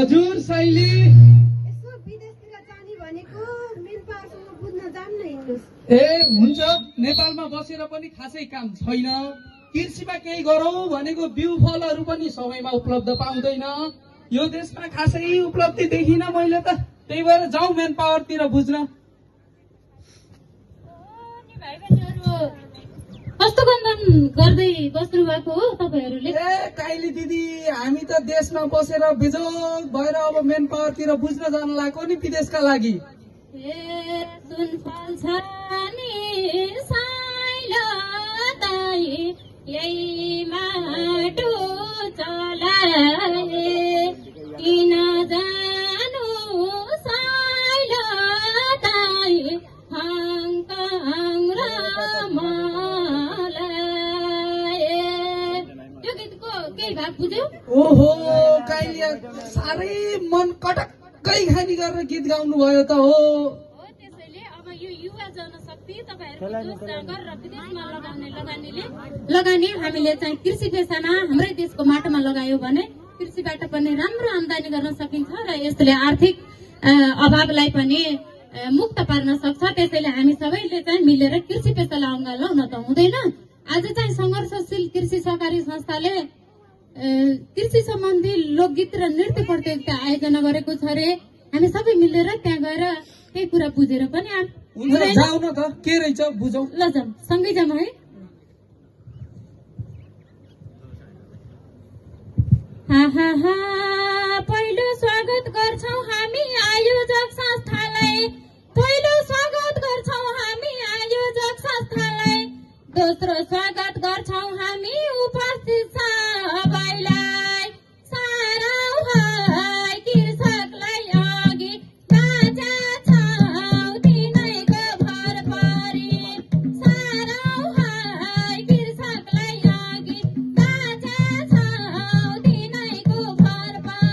हजुर शैली यसो विदेशतिर जाने भनेको मेन पावरसँग बुझ्न जान्न हिँड्नुहोस्। ए हुन्छ, नेपालमा बसेर पनि खासै काम छैन। कृषिमा केही गरौँ भनेको बिउ फलहरू पनि समयमा उपलब्ध पाउँदैन। यो देशमा खासै उपलब्धि देखिनँ मैले त, त्यही भएर जाउँ मेन पावरतिर बुझ्न। कस्तो बन्धन गर्दै बस्नु भएको हो तपाईँहरूले? ए काइली दिदी, हामी त देशमा बसेर बिजोग भएर अब मेन पावरतिर बुझ्न जान लागेको नि विदेशका लागि। ए सुन फल्छ नि साइलो ताई यही माटो चलाए किन जानु साइलो ताई हङकङ र मलाई। त्यो गीतको केही भाग बुझ्यौ? ओहो काइली, साह्रै मन कटक्कै खानी गरेर गीत गाउनु भयो त हो। त्यसैले अब यो युवा जनशक्ति तपाईँहरूको गरेर विदेशमा लगानी हामीले चाहिँ कृषि पेसामा हाम्रै देशको माटोमा लगायो भने कृषिबाट पनि राम्रो आम्दानी गर्न सकिन्छ र यसले आर्थिक अभावलाई पनि मुक्त पार्न सक्छ। त्यसैले हामी सबैले चाहिँ मिलेर कृषि पेसालाई अँगालो लाउन त हुँदैन। आज चाहिँ सङ्घर्षशील कृषि सहकारी संस्थाले कृषि सम्बन्धी लोकगीत र नृत्य प्रतियोगिता आयोजना गरेको छ रे। हामी सबै मिलेर त्यहाँ गएर केही कुरा बुझेर पनि जाऊ न त, के रहेछ बुझौँ। ल जाउँ, सँगै जाउँ है। पहिलो स्वागत गर्छौं हामी आयोजक संस्थालाई, पहिलो स्वागत गर्छौं हामी आयोजक संस्थालाई, दोस्रो स्वागत गर्छौं हामी उपस्थित सबैलाई। सारा हाय कृषकलाई अघि बाजा छौं तिनैको भर परी, सारा हाय कृषकलाई अघि बाजा छौं तिनैको भर परी।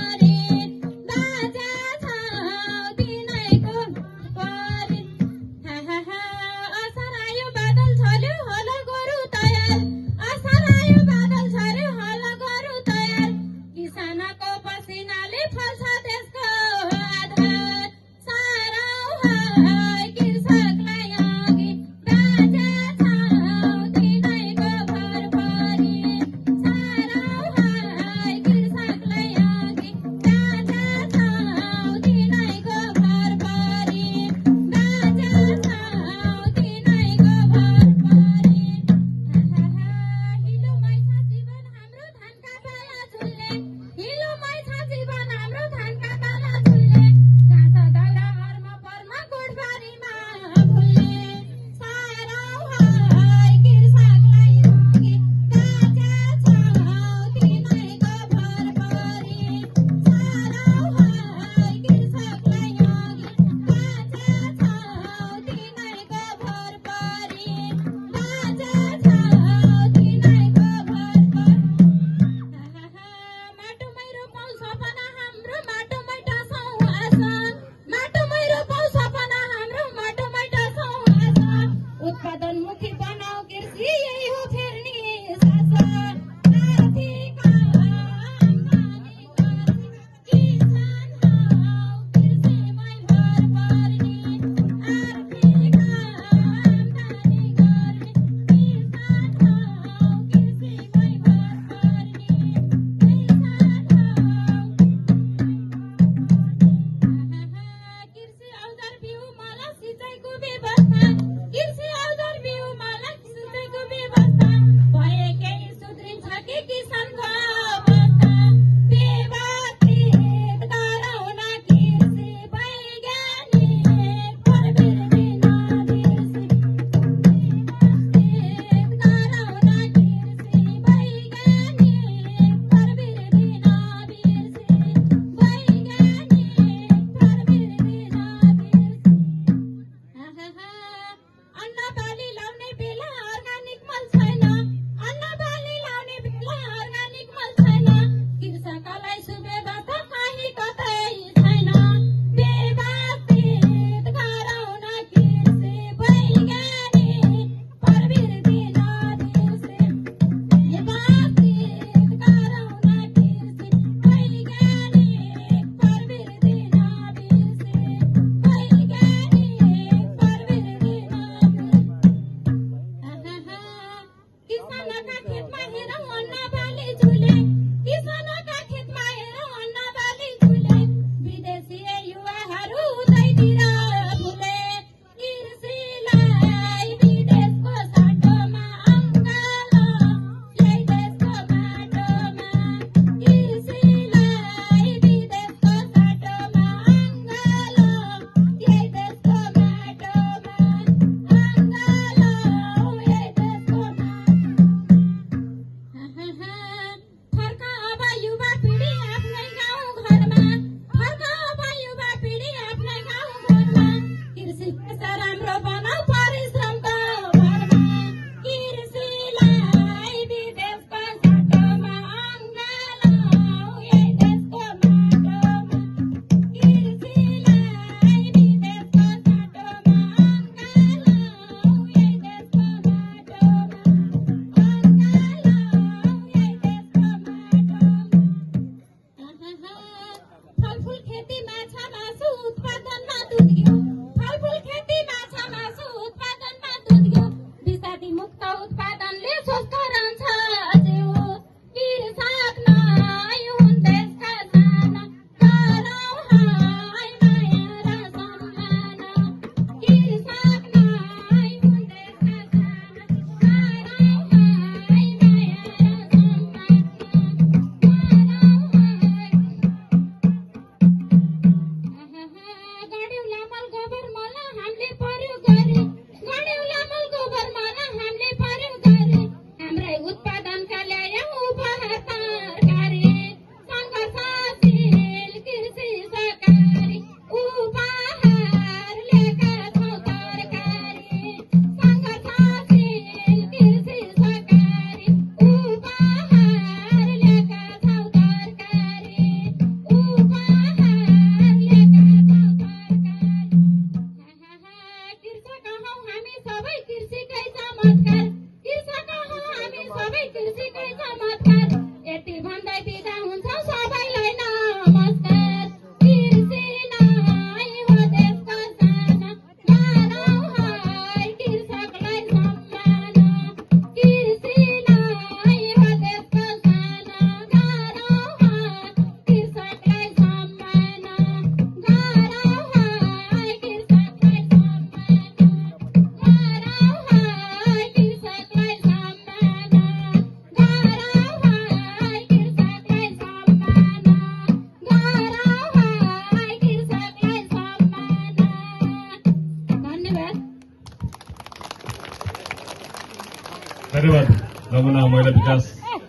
फलफुल खेती माछा मासु उत्पादनमा दुध घिउ फलफुल खेती माछा मासु उत्पादनमा दुध घिउ विषादी मुक्त उत्पादनले स्वस्थ रहन्छ जिउ कृषक नै हुन् देशका साना गरौँ हाय माया र सम्मान कृषक नै हुन् देशका साना गरौँ हाय माया र सम्मान गढ्यौँ लामल गोबर मल हामीले प्रयोग गरे गढ्यौँ लामल गोबर मल हामीले प्रयोग गरे हाम्रै उत्पादनका ल्यायौँ उपहार तरकारी सङ्घर्षशील कृषि सहकारी उपहार ल्याएका छौँ तरकारी सङ्घर्षशील कृषि सहकारी उपहार ल्याएका छौँ तरकारी उपहार ल्याएका छौँ तरकारी कृषक हौँ हामी सबै कृषिकै चमत्कार कृषक हौँ हामी सबै कृषिकै चमत्कार यति भन्दै बिदा हुन्छौँ सबैलाई नमस्कार कृषि नै हो देशको साना गरौँ हाय कृषकलाई सम्मान कृषि नै हो देशको साना गरौँ हाय कृषकलाई सम्मान गरौँ हाय कृषकलाई सम्मान गरौँ हाय कृषकलाई सम्मान गरौँ हाय कृषकलाई सम्मान गरौँ हाय कृषकलाई सम्मान धन्यवाद धन्यवाद रमना महिला विकास